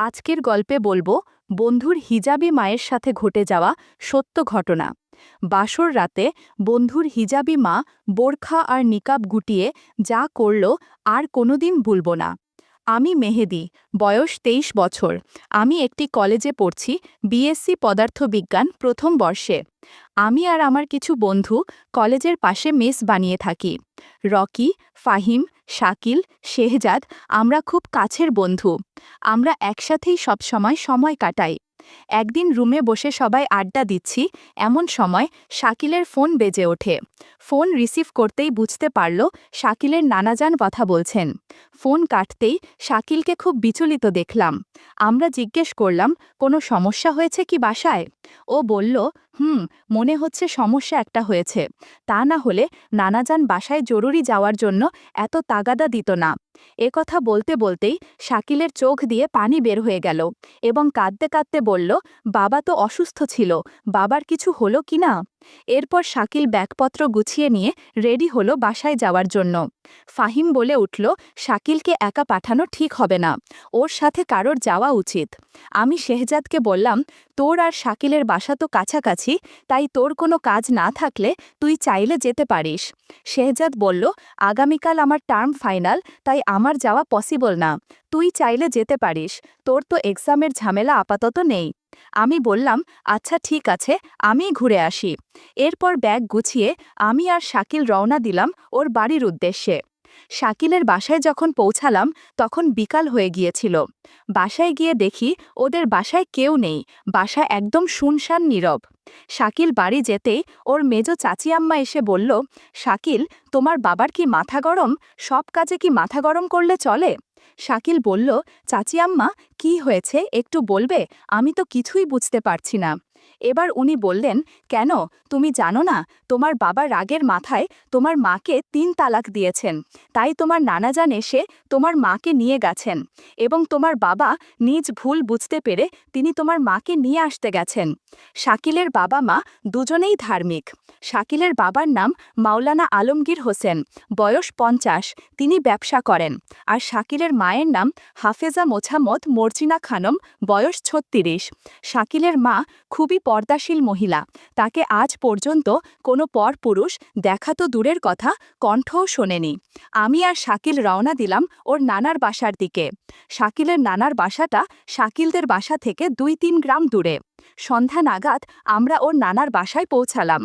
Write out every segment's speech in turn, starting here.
আজকের গল্পে বলবো বন্ধুর হিজাবি মায়ের সাথে ঘটে যাওয়া সত্য ঘটনা। বাসর রাতে বন্ধুর হিজাবি মা বোরখা আর নিকাব গুটিয়ে যা করল আর কোনোদিন ভুলব না। আমি মেহেদি, বয়স ২৩ বছর। আমি একটি কলেজে পড়ছি, বিএসসি পদার্থবিজ্ঞান প্রথম বর্ষে। আমি আর আমার কিছু বন্ধু কলেজের পাশে মেস বানিয়ে থাকি। রকি, ফাহিম, শাকিল, শেহজাদ আমরা খুব কাছের বন্ধু। আমরা একসাথেই সবসময় সময় কাটাই। একদিন রুমে বসে সবাই আড্ডা দিচ্ছি, এমন সময় শাকিলের ফোন বেজে ওঠে। ফোন রিসিভ করতেই বুঝতে পারল শাকিলের নানাজান কথা বলছেন। ফোন কাটতেই শাকিলকে খুব বিচলিত দেখলাম। আমরা জিজ্ঞেস করলাম, কোনো সমস্যা হয়েছে কি বাসায়? ও বলল, মনে হচ্ছে সমস্যা একটা হয়েছে। তা না হলে নানাজান বাসায় জরুরি যাওয়ার জন্য এত তাগাদা দিত না। কথা বলতে বলতেই শাকিলের চোখ দিয়ে পানি বের হয়ে গেল এবং কাঁদতে কাঁদতে বলল, বাবা তো অসুস্থ ছিল, বাবার কিছু হলো কি না? এরপর শাকিল ব্যাগপত্র গুছিয়ে নিয়ে রেডি হলো বাসায় যাওয়ার জন্য। ফাহিম বলে উঠল, শাকিলকে একা পাঠানো ঠিক হবে না, ওর সাথে কারোর যাওয়া উচিত। আমি শেহজাদকে বললাম, তোর আর শাকিলের বাসা তো কাছাকাছি, তাই তোর কোনো কাজ না থাকলে তুই চাইলে যেতে পারিস। শেহজাদ বলল, আগামীকাল আমার টার্ম ফাইনাল, তাই আমার যাওয়া পসিবল না। তুই চাইলে যেতে পারিস, তোর তো এক্সামের ঝামেলা আপাতত নেই। আমি বললাম, আচ্ছা ঠিক আছে, আমিই ঘুরে আসি। এরপর ব্যাগ গুছিয়ে আমি আর শাকিল রওনা দিলাম ওর বাড়ির উদ্দেশ্যে। শাকিলের বাসায় যখন পৌঁছালাম তখন বিকাল হয়ে গিয়েছিল। বাসায় গিয়ে দেখি ওদের বাসায় কেউ নেই, বাসা একদম শুনশান নীরব। শাকিল বাড়ি যেতেই ওর মেজ চাচি আম্মা এসে বলল, শাকিল, তোমার বাবার কি মাথা গরম? সব কাজে কি মাথা গরম করলে চলে? শাকিল বলল, চাচি আম্মা, কি হয়েছে একটু বলবে? আমি তো কিছুই বুঝতে পারছি না। এবার উনি বললেন, কেন তুমি জানো না, তোমার বাবা রাগের মাথায় তোমার মাকে ৩ তালাক দিয়েছেন, তাই তোমার নানাজান এসে তোমার মাকে নিয়ে গেছেন এবং তোমার বাবা নিজ ভুল বুঝতে পেরে তিনি তোমার মাকে নিয়ে আসতে গেছেন। শাকিলের বাবা মা দুজনেই ধার্মিক। শাকিলের বাবার নাম মাওলানা আলমগীর হোসেন, বয়স ৫০, তিনি ব্যবসা করেন। আর শাকিলের মায়ের নাম হাফেজা মোছাম্মদ মর্জিনা খানম, বয়স ৩৬। শাকিলের মা খুবই পর্দাশীল মহিলা, তাকে আজ পর্যন্ত কোনো পরপুরুষ দেখা তো দূরের কথা, কণ্ঠও শোনেনি। আমি আর শাকিল রওনা দিলাম ওর নানার বাসার দিকে। শাকিলের নানার বাসাটা শাকিলদের বাসা থেকে ২-৩ গ্রাম দূরে। সন্ধ্যা নাগাদ আমরা ওর নানার বাসায় পৌঁছালাম।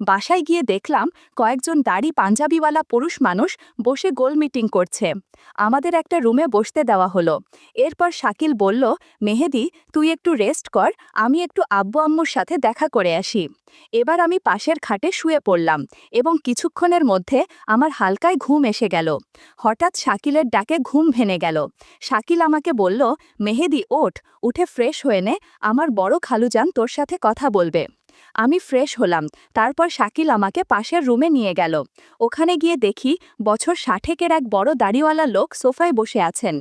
বাসায় গিয়ে দেখলাম কয়েকজন দাড়ি পাঞ্জাবিওয়ালা পুরুষ মানুষ বসে গোল মিটিং করছে। আমাদের একটা রুমে বসতে দেওয়া হলো। এরপর শাকিল বলল, মেহেদি, তুই একটু রেস্ট কর, আমি একটু আব্বু আম্মুর সাথে দেখা করে আসি। এবার আমি পাশের খাটে শুয়ে পড়লাম এবং কিছুক্ষণের মধ্যে আমার হালকায় ঘুম এসে গেল। হঠাৎ শাকিলের ডাকে ঘুম ভেঙে গেল। শাকিল আমাকে বলল, মেহেদি ওঠ, উঠে ফ্রেশ হয়ে নে, আমার বড় খালুজান তোর সাথে কথা বলবে। আমি ফ্রেশ হলাম। তারপর শাকিল আমাকে পাশের রুমে নিয়ে গেল। ওখানে গিয়ে দেখি বছর ৬০-এর এক বড় দাড়িওয়ালা লোক সোফায় বসে আছেন।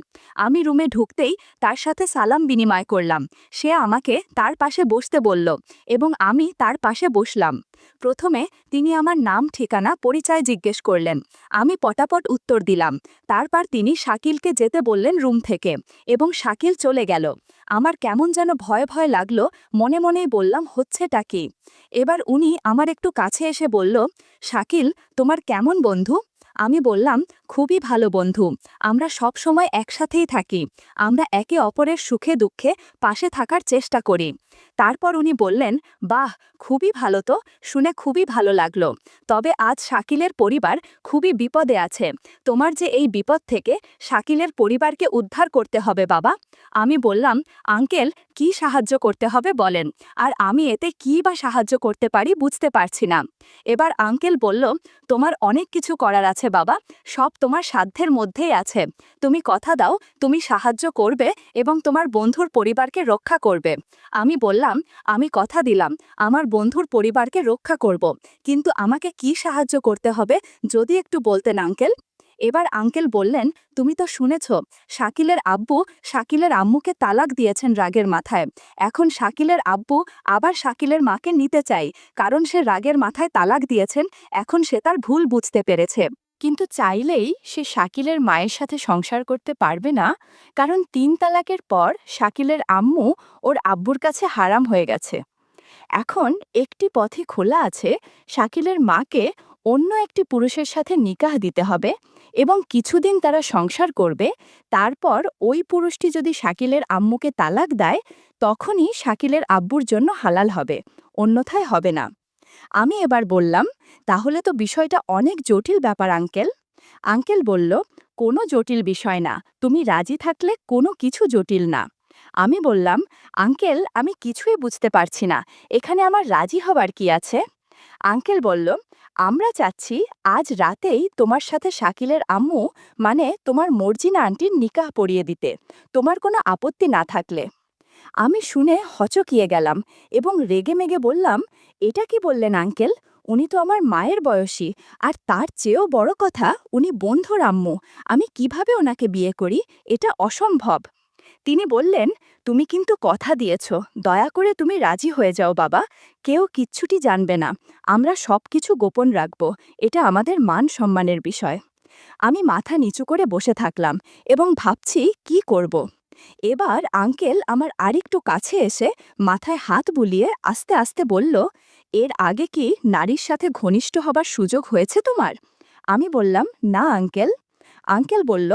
আমি রুমে ঢুকতেই তার সাথে সালাম বিনিময় করলাম। সে আমাকে তার পাশে বসতে বলল এবং আমি তার পাশে বসলাম। প্রথমে তিনি আমার নাম, ঠিকানা, পরিচয় জিজ্ঞেস করলেন। আমি পটাপট উত্তর দিলাম। তারপর তিনি শাকিলকে যেতে বললেন রুম থেকে এবং শাকিল চলে গেল। আমার কেমন যেন ভয় ভয় লাগলো, মনে মনেই বললাম, হচ্ছেটা কি? এবার উনি আমার একটু কাছে এসে বলল, শাকিল, তোমার কেমন বন্ধু? আমি বললাম, খুবই ভালো বন্ধু, আমরা সব সময় একসাথেই থাকি, আমরা একে অপরের সুখে দুঃখে পাশে থাকার চেষ্টা করি। তারপর উনি বললেন, বাহ, খুবই ভালো, তো শুনে খুবই ভালো লাগলো। তবে আজ শাকিলের পরিবার খুবই বিপদে আছে, তোমার যে এই বিপদ থেকে শাকিলের পরিবারকে উদ্ধার করতে হবে বাবা। আমি বললাম, আঙ্কেল, কি সাহায্য করতে হবে বলেন, আর আমি এতে কী বা সাহায্য করতে পারি বুঝতে পারছি না। এবার আঙ্কেল বলল, তোমার অনেক কিছু করার আছে বাবা, সব তোমার সাধ্যের মধ্যেই আছে। তুমি কথা দাও, তুমি সাহায্য করবে এবং তোমার বন্ধুর পরিবারকে রক্ষা করবে। আমি বললাম, আমি কথা দিলাম আমার বন্ধুর পরিবারকে রক্ষা করব, কিন্তু আমাকে কি সাহায্য করতে হবে যদি একটু বলতেন আঙ্কেল। এবার আঙ্কেল বললেন, তুমি তো শুনেছ, শাকিলের আব্বু শাকিলের আম্মুকে তালাক দিয়েছেন রাগের মাথায়। এখন শাকিলের আব্বু আবার শাকিলের মাকে নিতে চাই, কারণ সে রাগের মাথায় তালাক দিয়েছেন, এখন সে তার ভুল বুঝতে পেরেছে। কিন্তু চাইলেই সে শাকিলের মায়ের সাথে সংসার করতে পারবে না, কারণ ৩ তালাকের পর শাকিলের আম্মু ওর আব্বুর কাছে হারাম হয়ে গেছে। এখন একটি পথই খোলা আছে, শাকিলের মাকে অন্য একটি পুরুষের সাথে নিকাহ দিতে হবে এবং কিছুদিন তারা সংসার করবে। তারপর ওই পুরুষটি যদি শাকিলের আম্মুকে তালাক দেয়, তখনই শাকিলের আব্বুর জন্য হালাল হবে, অন্যথায় হবে না। আমি এবার বললাম, তাহলে তো বিষয়টা অনেক জটিল ব্যাপার আঙ্কেল। আঙ্কেল বলল, কোনো জটিল বিষয় না, তুমি রাজি থাকলে কোনো কিছু জটিল না। আমি বললাম, আঙ্কেল আমি কিছুই বুঝতে পারছি না, এখানে আমার রাজি হবার কি আছে? আঙ্কেল বলল, আমরা চাচ্ছি আজ রাতেই তোমার সাথে শাকিলের আম্মু মানে তোমার মর্জিনা আন্টির নিকাহ পড়িয়ে দিতে, তোমার কোনো আপত্তি না থাকলে। আমি শুনে হচকিয়ে গেলাম এবং রেগেমেগে বললাম, এটা কি বললেন আঙ্কেল? উনি তো আমার মায়ের বয়সী, আর তার চেয়েও বড় কথা উনি বন্ধুর আম্মু। আমি কিভাবে ওনাকে বিয়ে করি? এটা অসম্ভব। তিনি বললেন, তুমি কিন্তু কথা দিয়েছ, দয়া করে তুমি রাজি হয়ে যাও বাবা, কেউ কিচ্ছুটি জানবে না, আমরা সব কিছু গোপন রাখব, এটা আমাদের মান সম্মানের বিষয়। আমি মাথা নিচু করে বসে থাকলাম এবং ভাবছি কি করব। এবার আঙ্কেল আমার আরেকটু কাছে এসে মাথায় হাত বুলিয়ে আস্তে আস্তে বলল, এর আগে কি নারীর সাথে ঘনিষ্ঠ হবার সুযোগ হয়েছে তোমার? আমি বললাম, না আঙ্কেল। আঙ্কেল বলল,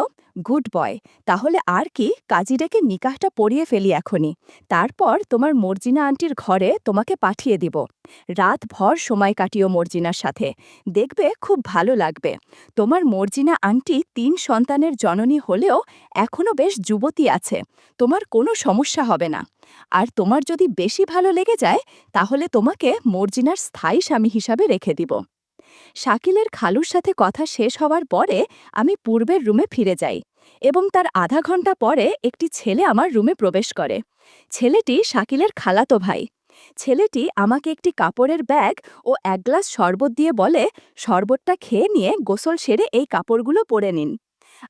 গুড বয়, তাহলে আর কি, কাজী ডেকে নিকাহটা পড়িয়ে ফেলি এখনই, তারপর তোমার মর্জিনা আন্টির ঘরে তোমাকে পাঠিয়ে দিব। রাত ভর সময় কাটিও মর্জিনার সাথে, দেখবে খুব ভালো লাগবে। তোমার মর্জিনা আন্টি ৩ সন্তানের জননী হলেও এখনও বেশ যুবতী আছে, তোমার কোনো সমস্যা হবে না। আর তোমার যদি বেশি ভালো লেগে যায়, তাহলে তোমাকে মর্জিনার স্থায়ী স্বামী হিসাবে রেখে দিব। শাকিলের খালুর সাথে কথা শেষ হওয়ার পরে আমি পূর্বের রুমে ফিরে যাই এবং তার আধা ঘন্টা পরে একটি ছেলে আমার রুমে প্রবেশ করে। ছেলেটি শাকিলের খালাতো ভাই। ছেলেটি আমাকে একটি কাপড়ের ব্যাগ ও ১ গ্লাস শরবত দিয়ে বলে, শরবতটা খেয়ে নিয়ে গোসল সেরে এই কাপড়গুলো পরে নিন।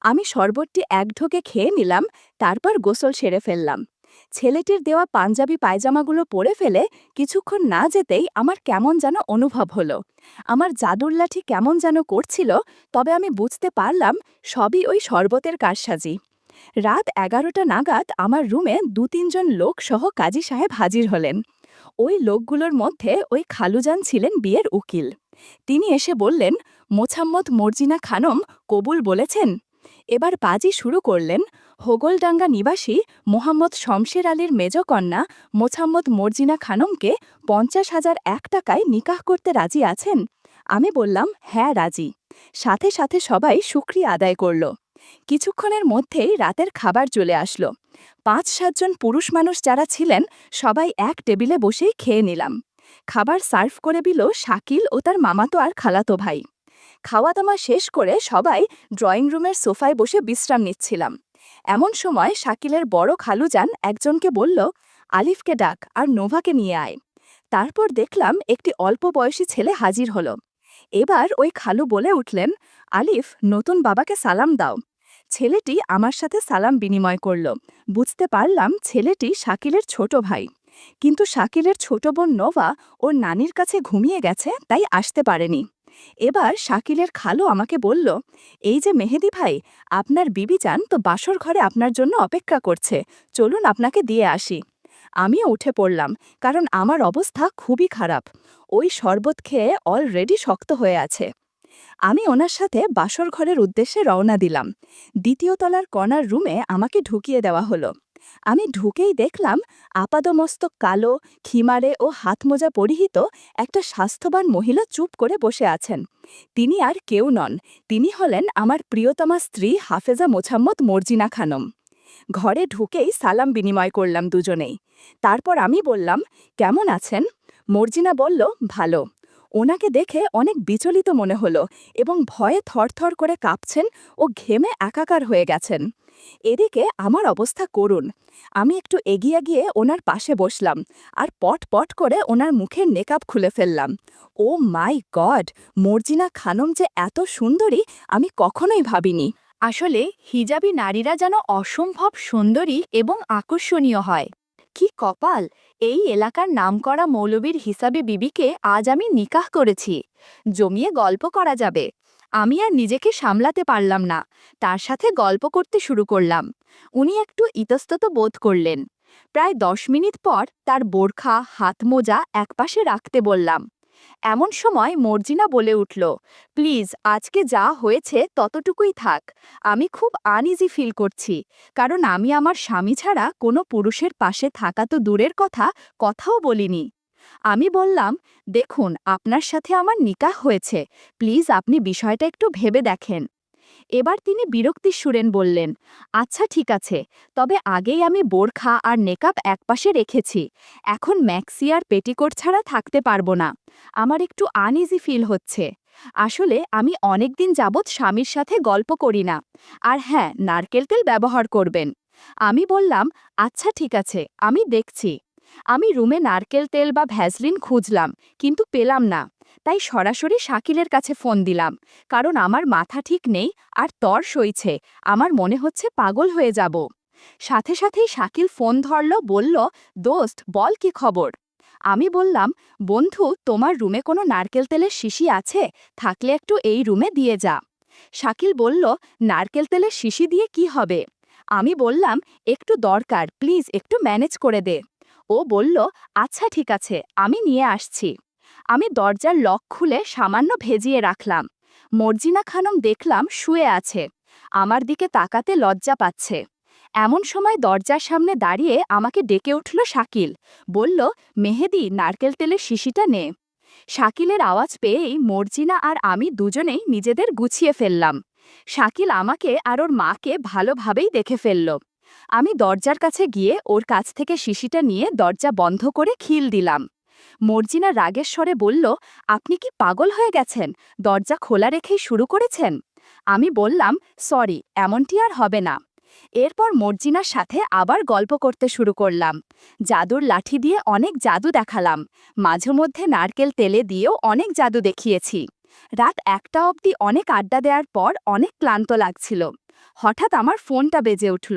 আমি শরবতটি এক ঢোকে খেয়ে নিলাম, তারপর গোসল সেরে ফেললাম। ছেলেটির দেওয়া পাঞ্জাবি পায়জামাগুলো পরে ফেলে কিছুক্ষণ না যেতেই আমার কেমন যেন অনুভব হলো। আমার জাদুর লাঠি কেমন যেন করছিল, তবে আমি বুঝতে পারলাম সবই ওই শরবতের কারসাজি। রাত ১১টা নাগাদ আমার রুমে ২-৩ জন লোক সহ কাজী সাহেব হাজির হলেন। ওই লোকগুলোর মধ্যে ওই খালুজান ছিলেন বিয়ের উকিল। তিনি এসে বললেন, মোছাম্মদ মর্জিনা খানম কবুল বলেছেন। এবার বাজি শুরু করলেন। হোগলডাঙ্গা নিবাসী মোহাম্মদ শমশের আলীর মেজকন্যা মোছাম্মদ মর্জিনা খানমকে ৫০,০০০ টাকায় নিকাহ করতে রাজি আছেন? আমি বললাম, হ্যাঁ রাজি। সাথে সাথে সবাই শুকরিয়া আদায় করল। কিছুক্ষণের মধ্যেই রাতের খাবার চলে আসলো। ৫-৭ জন পুরুষ মানুষ যারা ছিলেন সবাই এক টেবিলে বসেই খেয়ে নিলাম। খাবার সার্ভ করে দিল শাকিল ও তার মামাতো আর খালাতো ভাই। খাওয়া দাওয়া শেষ করে সবাই ড্রয়িং রুমের সোফায় বসে বিশ্রাম নিচ্ছিলাম। এমন সময় শাকিলের বড় খালুজান একজনকে বলল, আলিফকে ডাক আর নোভাকে নিয়ে আয়। তারপর দেখলাম একটি অল্প বয়সী ছেলে হাজির হলো। এবার ওই খালু বলে উঠলেন, আলিফ, নতুন বাবাকে সালাম দাও। ছেলেটি আমার সাথে সালাম বিনিময় করল। বুঝতে পারলাম ছেলেটি শাকিলের ছোট ভাই। কিন্তু শাকিলের ছোট বোন নোভা ওর নানির কাছে ঘুমিয়ে গেছে, তাই আসতে পারেনি। এবার শাকিলের খালু আমাকে বলল, এই যে মেহেদি ভাই, আপনার বিবি যান তো বাসর ঘরে আপনার জন্য অপেক্ষা করছে, চলুন আপনাকে দিয়ে আসি। আমিও উঠে পড়লাম, কারণ আমার অবস্থা খুবই খারাপ। ওই শরবত খেয়ে অলরেডি শক্ত হয়ে আছে। আমি ওনার সাথে বাসর ঘরের উদ্দেশ্যে রওনা দিলাম। ২য় তলার কর্নার রুমে আমাকে ঢুকিয়ে দেওয়া হলো। আমি ঢুকেই দেখলাম আপাদমস্তক কালো, খিমারে ও হাতমোজা পরিহিত একটা স্বাস্থ্যবান মহিলা চুপ করে বসে আছেন। তিনি আর কেউ নন, তিনি হলেন আমার প্রিয়তমা স্ত্রী হাফেজা মোছাম্মদ মর্জিনা খানম। ঘরে ঢুকেই সালাম বিনিময় করলাম দুজনেই। তারপর আমি বললাম, কেমন আছেন? মর্জিনা বলল, ভালো। ওনাকে দেখে অনেক বিচলিত মনে হলো এবং ভয়ে থরথর করে কাঁপছেন ও ঘেমে একাকার হয়ে গেছেন। এদিকে আমার অবস্থা করুণ। আমি একটু এগিয়ে গিয়ে ওনার পাশে বসলাম আর পট পট করে ওনার মুখের নেকাব খুলে ফেললাম। ও মাই গড, মর্জিনা খানম যে এত সুন্দরী আমি কখনোই ভাবিনি। আসলে হিজাবি নারীরা যেন অসম্ভব সুন্দরী এবং আকর্ষণীয় হয়। কি কপাল, এই এলাকার নামকরা মৌলবীর হিসাবে বিবিকে আজ আমি নিকাহ করেছি। জমিয়ে গল্প করা যাবে। আমি আর নিজেকে সামলাতে পারলাম না, তার সাথে গল্প করতে শুরু করলাম। উনি একটু ইতস্তত বোধ করলেন। প্রায় 10 মিনিট পর তার বোরখা হাত মোজা একপাশে রাখতে বললাম। এমন সময় মর্জিনা বলে উঠল, প্লিজ আজকে যা হয়েছে ততটুকুই থাক। আমি খুব আনইজি ফিল করছি, কারণ আমি আমার স্বামী ছাড়া কোনো পুরুষের পাশে থাকা তো দূরের কথা, কথাও বলিনি। আমি বললাম, দেখুন আপনার সাথে আমার নিকাহ হয়েছে, প্লিজ আপনি বিষয়টা একটু ভেবে দেখেন। এবার তিনি বিরক্তির সুরেন বললেন, আচ্ছা ঠিক আছে, তবে আগেই আমি বোরখা আর নেকাব একপাশে রেখেছি, এখন ম্যাক্সি আর পেটিকোট ছাড়া থাকতে পারবো না। আমার একটু আনইজি ফিল হচ্ছে। আসলে আমি অনেকদিন যাবৎ স্বামীর সাথে গল্প করি না। আর হ্যাঁ, নারকেল তেল ব্যবহার করবেন। আমি বললাম, আচ্ছা ঠিক আছে, আমি দেখছি। আমি রুমে নারকেল তেল বা ভ্যাসলিন খুঁজলাম, কিন্তু পেলাম না। তাই সরাসরি শাকিলের কাছে ফোন দিলাম, কারণ আমার মাথা ঠিক নেই আর তর সইছে, আমার মনে হচ্ছে পাগল হয়ে যাব। সাথে সাথেই শাকিল ফোন ধরল, বলল, দোস্ত বল কি খবর। আমি বললাম, বন্ধু তোমার রুমে কোনো নারকেল তেলের শিশি আছে, থাকলে একটু এই রুমে দিয়ে যা। শাকিল বলল, নারকেল তেলের শিশি দিয়ে কি হবে। আমি বললাম, একটু দরকার, প্লিজ একটু ম্যানেজ করে দে। ও বলল, আচ্ছা ঠিক আছে, আমি নিয়ে আসছি। আমি দরজার লক খুলে সামান্য ভেজিয়ে রাখলাম। মর্জিনা খানম দেখলাম শুয়ে আছে, আমার দিকে তাকাতে লজ্জা পাচ্ছে। এমন সময় দরজার সামনে দাঁড়িয়ে আমাকে ডেকে উঠল শাকিল, বলল, মেহেদি নারকেল তেলের শিশিটা নে। শাকিলের আওয়াজ পেয়েই মর্জিনা আর আমি দুজনেই নিজেদের গুছিয়ে ফেললাম। শাকিল আমাকে আর ওর মাকে ভালোভাবেই দেখে ফেলল। আমি দরজার কাছে গিয়ে ওর কাছ থেকে শিশিটা নিয়ে দরজা বন্ধ করে খিল দিলাম। মর্জিনা রাগের স্বরে বলল, আপনি কি পাগল হয়ে গেছেন, দরজা খোলা রেখেই শুরু করেছেন। আমি বললাম, সরি, এমনটি আর হবে না। এরপর মর্জিনার সাথে আবার গল্প করতে শুরু করলাম। জাদুর লাঠি দিয়ে অনেক জাদু দেখালাম, মাঝে মধ্যে নারকেল তেলে দিয়েও অনেক জাদু দেখিয়েছি। রাত 1টা অবধি অনেক আড্ডা দেওয়ার পর অনেক ক্লান্ত লাগছিল। হঠাৎ আমার ফোনটা বেজে উঠল।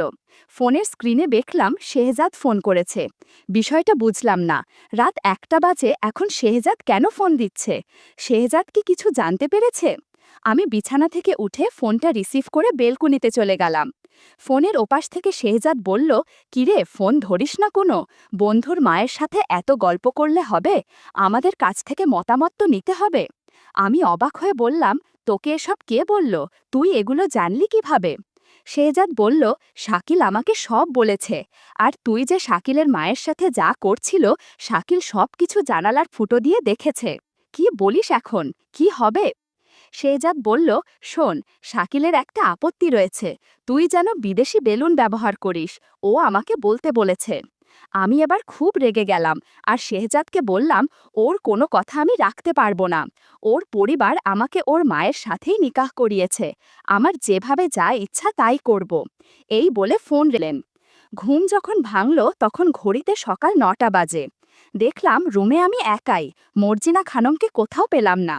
ফোনের স্ক্রিনে দেখলাম শেহজাদ ফোন করেছে। বিষয়টা বুঝলাম না, রাত 1টা বাজে, এখন শেহজাদ কেন ফোন দিচ্ছে। শেহজাদ কি কিছু জানতে পেরেছে। আমি বিছানা থেকে উঠে ফোনটা রিসিভ করে বেলকুনিতে চলে গেলাম। ফোনের ওপাশ থেকে শেহজাদ বলল, কিরে ফোন ধরিস না কোনো, বন্ধুর মায়ের সাথে এত গল্প করলে হবে, আমাদের কাছ থেকে মতামত তো নিতে হবে। আমি অবাক হয়ে বললাম, তোকে এসব কে বলল, তুই এগুলো জানলি কিভাবে। শেহজাদ বলল, শাকিল আমাকে সব বলেছে, আর তুই যে শাকিলের মায়ের সাথে যা করছিল, শাকিল সব কিছু জানালার ফুটো দিয়ে দেখেছে। কি বলিস এখন, কি হবে। শেহজাদ বলল, শোন, শাকিলের একটা আপত্তি রয়েছে, তুই যেন বিদেশি বেলুন ব্যবহার করিস, ও আমাকে বলতে বলেছে। আমি এবার খুব রেগে গেলাম আর শেহজাদকে বললাম, ওর কোনো কথা আমি রাখতে পারবো না। ওর পরিবার আমাকে ওর মায়ের সাথেই নিকাহ করিয়েছে, আমার যেভাবে যা ইচ্ছা তাই করব। এই বলে ফোন রেলেন। ঘুম যখন ভাঙল তখন ঘড়িতে সকাল 9টা বাজে। দেখলাম রুমে আমি একাই, মর্জিনা খানমকে কোথাও পেলাম না।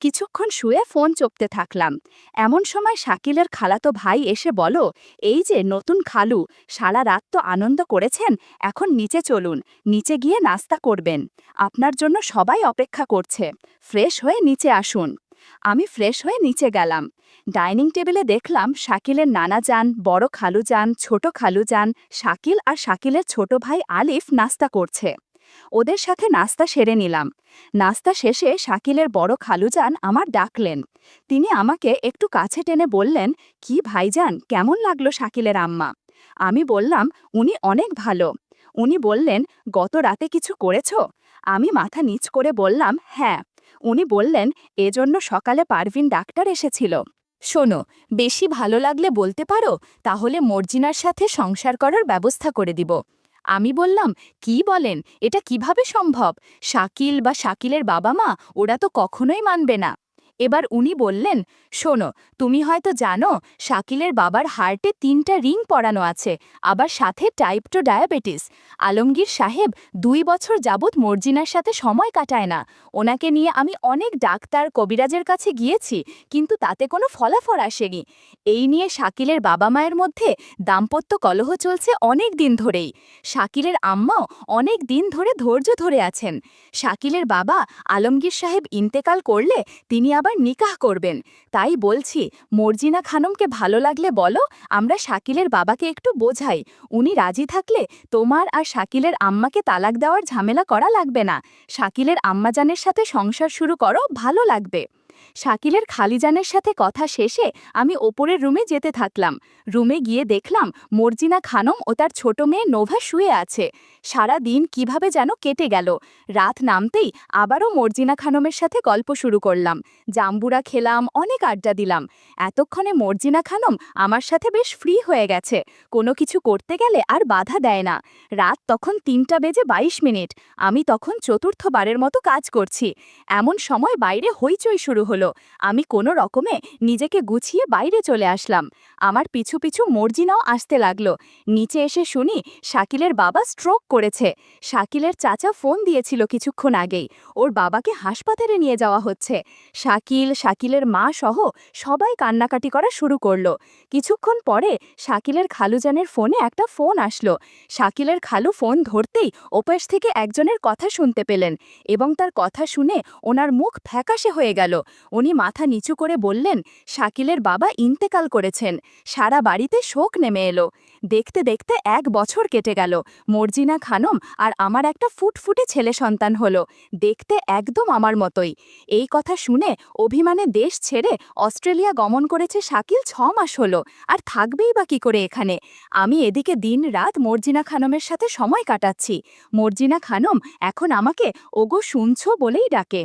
কিছুক্ষণ শুয়ে ফোন চপতে থাকলাম। এমন সময় শাকিলের খালাতো ভাই এসে বলো, এই যে নতুন খালু, সারা রাত তো আনন্দ করেছেন, এখন নিচে চলুন, নিচে গিয়ে নাস্তা করবেন, আপনার জন্য সবাই অপেক্ষা করছে, ফ্রেশ হয়ে নিচে আসুন। আমি ফ্রেশ হয়ে নিচে গেলাম। ডাইনিং টেবিলে দেখলাম শাকিলের নানা যান, বড় খালু যান, ছোট খালু যান, শাকিল আর শাকিলের ছোট ভাই আলিফ নাস্তা করছে। ওদের সাথে নাস্তা সেরে নিলাম। নাস্তা শেষে শাকিলের বড় খালুজান আমার ডাকলেন। তিনি আমাকে একটু কাছে টেনে বললেন, কি ভাইজান, কেমন লাগলো শাকিলের আম্মা। আমি বললাম, উনি অনেক ভালো। উনি বললেন, গত রাতে কিছু করেছ। আমি মাথা নিচ করে বললাম, হ্যাঁ। উনি বললেন, এজন্য সকালে পারভিন ডাক্তার এসেছিল। শোনো, বেশি ভালো লাগলে বলতে পারো, তাহলে মর্জিনার সাথে সংসার করার ব্যবস্থা করে দিব। আমি বললাম, কি বলেন, এটা কিভাবে সম্ভব, শাকিল বা শাকিলের বাবা মা ওরা তো কখনোই মানবে না। এবার উনি বললেন, শোনো, তুমি হয়তো জানো শাকিলের বাবার হার্টে 3টা রিং পরানো আছে, আবার সাথে টাইপ 2 ডায়াবেটিস। আলমগীর সাহেব 2 বছর যাবৎ মর্জিনার সাথে সময় কাটায় না। ওনাকে নিয়ে আমি অনেক ডাক্তার কবিরাজের কাছে গিয়েছি, কিন্তু তাতে কোনো ফলাফল আসেনি। এই নিয়ে শাকিলের বাবা মায়ের মধ্যে দাম্পত্য কলহ চলছে অনেক দিন ধরেই। শাকিলের আম্মাও অনেক দিন ধরে ধৈর্য ধরে আছেন। শাকিলের বাবা আলমগীর সাহেব ইন্তেকাল করলে তিনি আবার নিকাহ করবেন। তাই বলছি, মর্জিনা খানমকে ভালো লাগলে বলো, আমরা শাকিলের বাবাকে একটু বোঝাই। উনি রাজি থাকলে তোমার আর শাকিলের আম্মাকে তালাক দেওয়ার ঝামেলা করা লাগবে না। শাকিলের আম্মাজানের সাথে সংসার শুরু করো, ভালো লাগবে। শাকিলের খালিজানের সাথে কথা শেষে আমি ওপরের রুমে যেতে থাকলাম। রুমে গিয়ে দেখলাম মর্জিনা খানম ও তার ছোট মেয়ে নোভা শুয়ে আছে। সারা দিন কিভাবে যেন কেটে গেল। রাত নামতেই আবারও মর্জিনা খানমের সাথে গল্প শুরু করলাম। জাম্বুরা খেলাম, অনেক আড্ডা দিলাম। এতক্ষণে মর্জিনা খানম আমার সাথে বেশ ফ্রি হয়ে গেছে। কোনো কিছু করতে গেলে আর বাধা দেয় না। রাত তখন 3:22। আমি তখন চতুর্থবারের মতো কাজ করছি। এমন সময় বাইরে হইচই শুরু হলো। আমি কোনো রকমে নিজেকে গুছিয়ে বাইরে চলে আসলাম। আমার পিছু পিছু মর্জিনাও আসতে লাগলো। নিচে এসে শুনি শাকিলের বাবা স্ট্রোক করেছে। শাকিলের চাচা ফোন দিয়েছিল কিছুক্ষণ আগেই। ওর বাবাকে হাসপাতালে নিয়ে যাওয়া হচ্ছে। শাকিলের মা সহ সবাই কান্নাকাটি করা শুরু করলো। কিছুক্ষণ পরে শাকিলের খালুজানের ফোনে একটা ফোন আসলো। শাকিলের খালু ফোন ধরতেই ওপাশ থেকে একজনের কথা শুনতে পেলেন, এবং তার কথা শুনে ওনার মুখ ফ্যাকাশে হয়ে গেল। উনি মাথা নিচু করে বললেন, শাকিলের বাবা ইন্তেকাল করেছেন। সারা বাড়িতে শোক নেমে এলো। দেখতে দেখতে 1 বছর কেটে গেল। মর্জিনা খানম আর আমার একটা ফুটফুটে ছেলে সন্তান হলো, দেখতে একদম আমার মতোই। এই কথা শুনে অভিমানে দেশ ছেড়ে অস্ট্রেলিয়া গমন করেছে শাকিল 6 মাস হলো, আর থাকবেই বা কী করে এখানে। আমি এদিকে দিন রাত মর্জিনা খানমের সাথে সময় কাটাচ্ছি। মর্জিনা খানম এখন আমাকে ওগো শুনছো বলেই ডাকে।